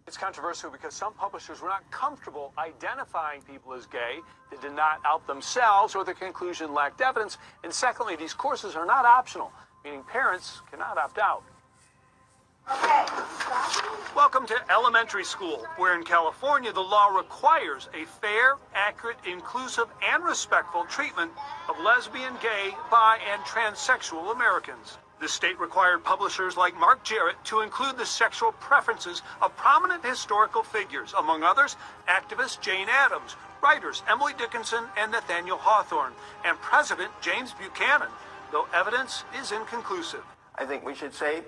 It's controversial because some publishers were not comfortable identifying people as gay. They did not out themselves, or the conclusion lacked evidence. And secondly, these courses are not optional, meaning parents cannot opt out. Okay. Welcome to elementary school, where in California the law requires a fair, accurate, inclusive, and respectful treatment of lesbian, gay, bi, and transsexual Americans. The state required publishers like Mark Jarrett to include the sexual preferences of prominent historical figures, among others, activist Jane Addams, writers Emily Dickinson and Nathaniel Hawthorne, and President James Buchanan, though evidence is inconclusive. I think we should say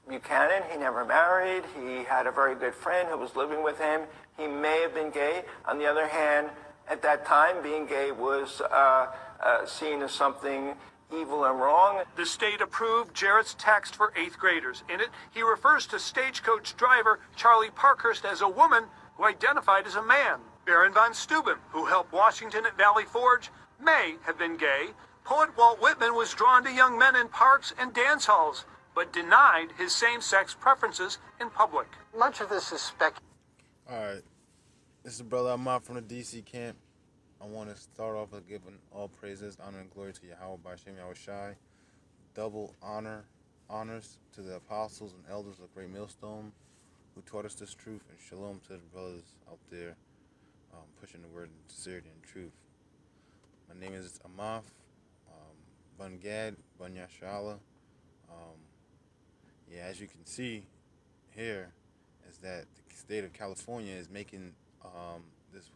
Buchanan, he never married. He had a very good friend who was living with him. He may have been gay. On the other hand, at that time, being gay was seen as something evil and wrong. The state approved Jarrett's text for 8th graders. In it, he refers to stagecoach driver Charlie Parkhurst as a woman who identified as a man. Baron von Steuben, who helped Washington at Valley Forge, may have been gay. Poet Walt Whitman was drawn to young men in parks and dance halls, but denied his same-sex preferences in public. Much of this is speculative. All right, this is Brother Ahmad from the D.C. camp. I want to start off with giving all praises, honor, and glory to Yahweh by Shem Yahushai. Double honors to the apostles and elders of Great Millstone who taught us this truth, and shalom to the brothers out there pushing the word in sincerity and truth. My name is Amaf, Bun Gad, Bun Yashala. Yeah, as you can see here, is that the state of California is making this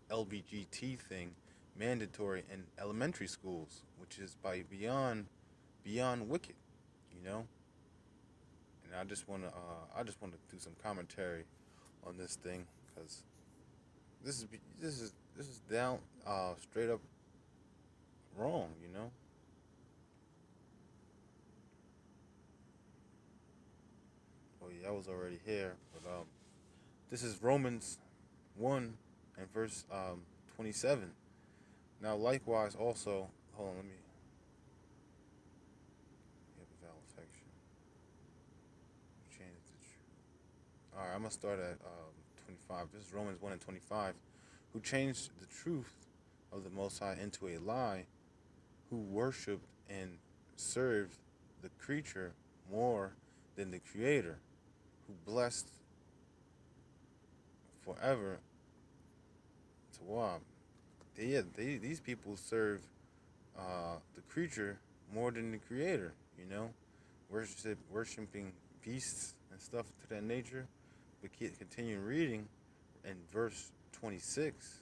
LBGT thing mandatory in elementary schools, which is beyond wicked, you know. And I just want to do some commentary on this thing, because this is down straight up wrong, you know. Oh yeah, I was already here, but this is Romans 1 and verse 27. Now likewise also, hold on, let me get the vowel section. Change the truth. Alright, I'm gonna start at 25. This is Romans 1 and 25. Who changed the truth of the Most High into a lie, who worshipped and served the creature more than the Creator, who blessed forever. Wow, these people serve the creature more than the Creator, you know, worshiping beasts and stuff to that nature. But continue reading in verse 26.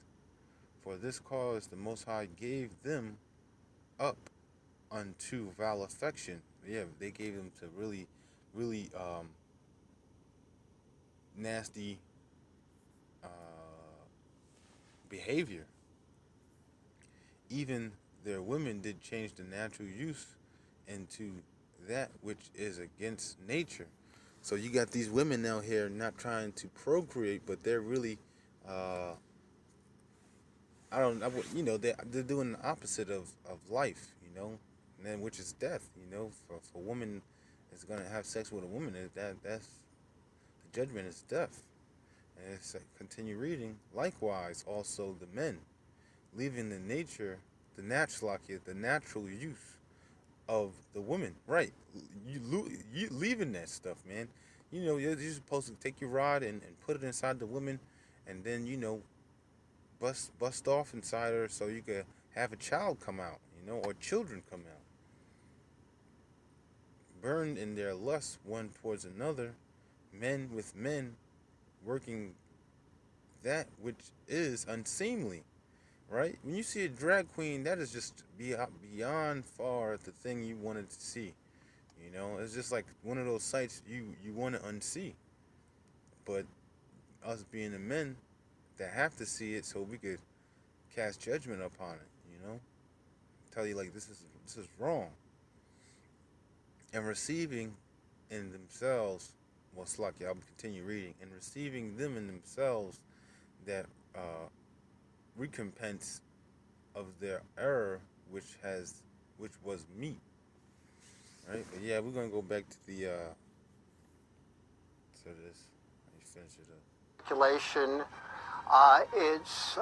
For this cause the Most High gave them up unto vile affection. Yeah, they gave them to really nasty behavior. Even their women did change the natural use into that which is against nature. So you got these women out here not trying to procreate, but they're really they're doing the opposite of life, you know, and then which is death, you know. For a woman is going to have sex with a woman, that's the judgment is death. And it's continue reading. Likewise, also the men, leaving the natural use of the woman. Right, you leaving that stuff, man. You know, you're supposed to take your rod and put it inside the woman, and then, you know, bust off inside her so you could have a child come out, you know, or children come out. Burned in their lust one towards another, men with men, working that which is unseemly, right? When you see a drag queen, that is just beyond far the thing you wanted to see. You know, it's just like one of those sights you want to unsee. But us being the men that have to see it so we could cast judgment upon it, you know, tell you like this is wrong. And receiving in themselves, well, Slacky, I'll continue reading, and receiving them in themselves that recompense of their error, which was meat. Right? But yeah, we're gonna go back to the to this. me finish it up. Speculation, it's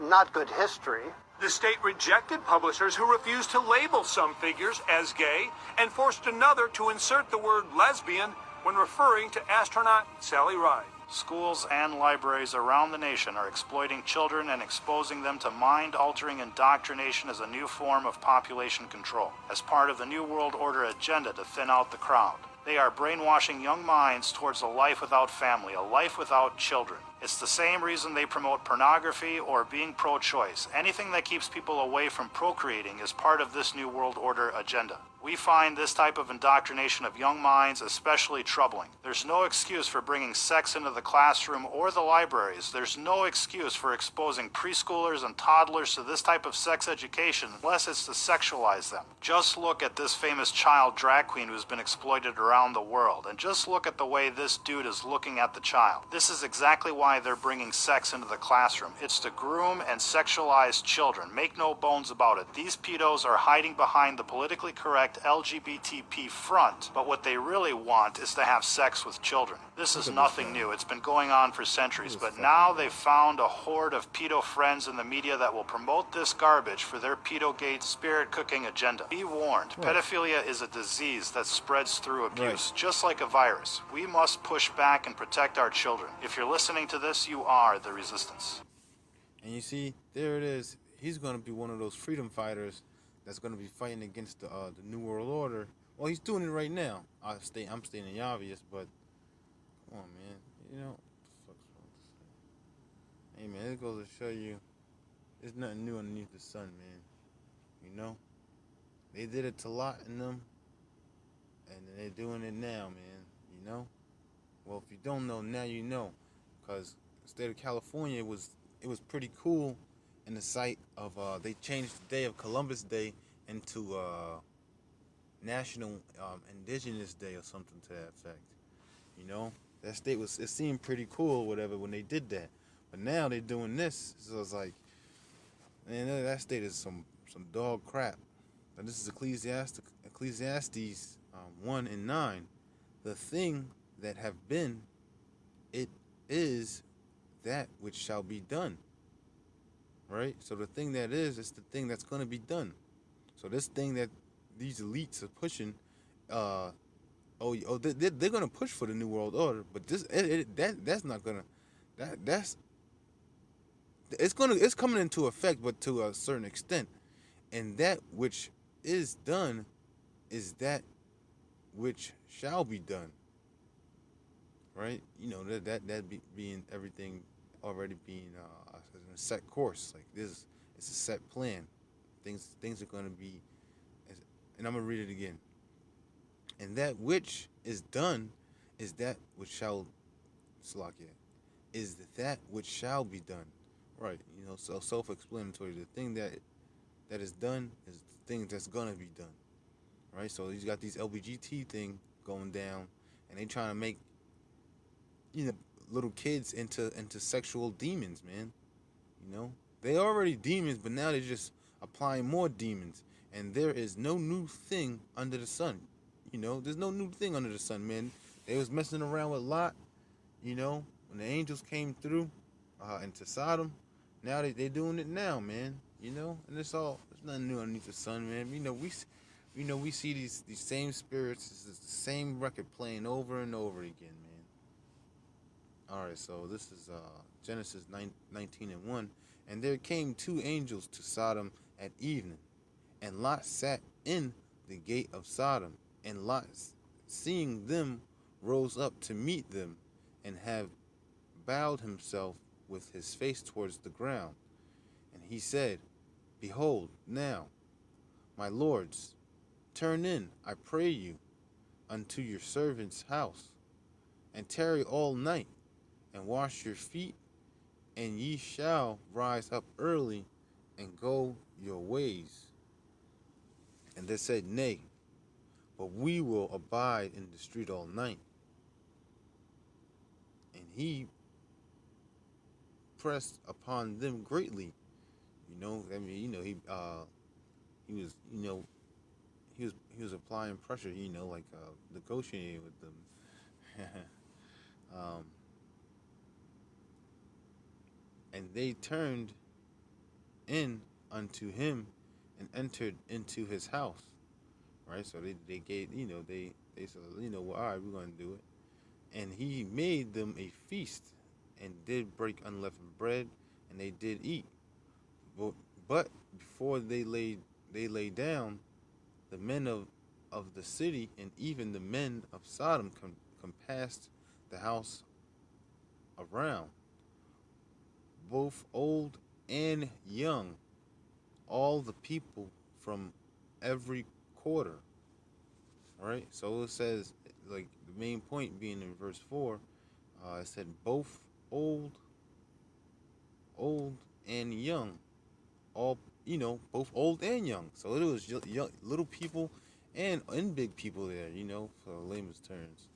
not good history. The state rejected publishers who refused to label some figures as gay and forced another to insert the word lesbian when referring to astronaut Sally Ride. Schools and libraries around the nation are exploiting children and exposing them to mind-altering indoctrination as a new form of population control, as part of the New World Order agenda to thin out the crowd. They are brainwashing young minds towards a life without family, a life without children. It's the same reason they promote pornography or being pro-choice. Anything that keeps people away from procreating is part of this New World Order agenda. We find this type of indoctrination of young minds especially troubling. There's no excuse for bringing sex into the classroom or the libraries. There's no excuse for exposing preschoolers and toddlers to this type of sex education unless it's to sexualize them. Just look at this famous child drag queen who's been exploited around the world, and just look at the way this dude is looking at the child. This is exactly why they're bringing sex into the classroom. It's to groom and sexualize children. Make no bones about it. These pedos are hiding behind the politically correct LGBTP front, but what they really want is to have sex with children. This is nothing new. It's been going on for centuries, but now they've found a horde of pedo friends in the media that will promote this garbage for their pedogate spirit cooking agenda. Be warned, pedophilia is a disease that spreads through abuse, just like a virus. We must push back and protect our children. If you're listening to this, you are the resistance. And you see, there it is. He's going to be one of those freedom fighters that's going to be fighting against the New World Order. Well, he's doing it right now. I'm stating the obvious, but come on, man. You know, what the fuck's wrong with this? Hey, man, it goes to show you there's nothing new underneath the sun, man. You know? They did it to Lot and them, and they're doing it now, man. You know? Well, if you don't know, now you know. Because the state of California, it was pretty cool in the sight of, they changed the day of Columbus Day into National Indigenous Day or something to that effect. You know? That state it seemed pretty cool or whatever when they did that. But now they're doing this. So it's like, man, that state is some dog crap. And this is Ecclesiastes 1:9. The thing that have been, it is that which shall be done. Right? So the thing that is the thing that's going to be done. So this thing that these elites are pushing, they're going to push for the New World Order, but that's not going to, it's coming into effect, but to a certain extent. And that which is done is that which shall be done. Right? You know, being everything already being in a set course. Like this, it's a set plan. Things are going to be, and I'm going to read it again. And that which is done is that which shall, is that which shall be done. Right? You know, so self-explanatory. The thing that is done is the thing that's going to be done. Right? So you got these LBGT thing going down, and they trying to make, you know, little kids into sexual demons, man. You know, they already demons, but now they're just applying more demons. And there is no new thing under the sun. You know, there's no new thing under the sun, man. They was messing around with Lot, you know, when the angels came through into Sodom. Now they doing it now, man. You know, and there's nothing new underneath the sun, man. You know, we see these same spirits. It's the same record playing over and over again, man. All right, so this is Genesis 19:1. And there came two angels to Sodom at evening, and Lot sat in the gate of Sodom. And Lot, seeing them, rose up to meet them, and have bowed himself with his face towards the ground. And he said, Behold, now, my lords, turn in, I pray you, unto your servant's house, and tarry all night, and wash your feet, and ye shall rise up early, and go your ways. And they said, Nay, but we will abide in the street all night. And he pressed upon them greatly. You know, I mean, you know, he was applying pressure, you know, like negotiating with them. and they turned in unto him and entered into his house. Right? So they gave, they said, well, all right, we're going to do it. And he made them a feast and did break unleavened bread, and they did eat. But before they lay down, the men of the city and even the men of Sodom compassed the house around, both old and young, all the people from every quarter. Right? So it says, like, the main point being in verse 4, it said both old, old and young, all, both old and young. So it was young, little people and big people there, for layman's terms.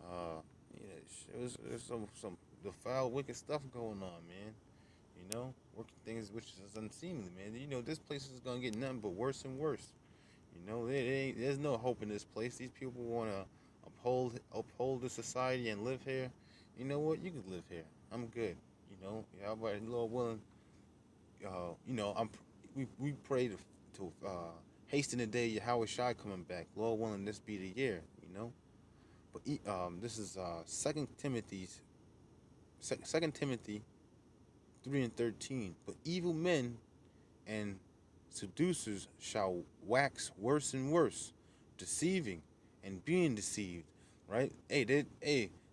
Uh, yeah, it was some defiled, wicked stuff going on, man. Working things which is unseemly, man. This place is gonna get nothing but worse and worse. There's no hope in this place. These people want to uphold the society and live here. You know what? You can live here. I'm good. How about Lord willing? We pray to hasten the day Yahweh Shai coming back. Lord willing, this be the year. But this is Second Timothy 3:13. But evil men and seducers shall wax worse and worse, deceiving and being deceived. Right? Hey, there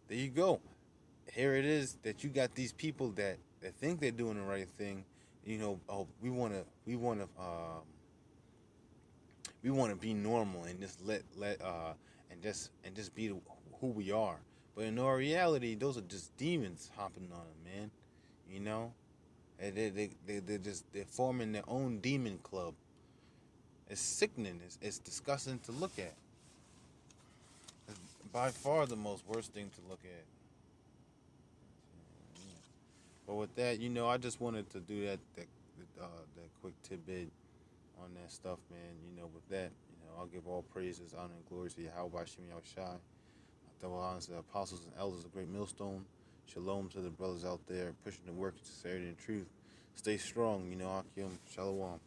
you go. Here it is that you got these people that think they're doing the right thing. Oh, we wanna be normal and just and just be who we are. But in all reality, those are just demons hopping on them, man. You know, and they're forming their own demon club. It's sickening. It's disgusting to look at. It's by far the most worst thing to look at. But with that, I just wanted to do that quick tidbit on that stuff, man. With that, I'll give all praises, honor, and glory to Yahweh Shem Yahushai. Double honors to the apostles and elders of Great Millstone. Shalom to the brothers out there pushing the work of sincerity and truth. Stay strong, Akim. Shalom.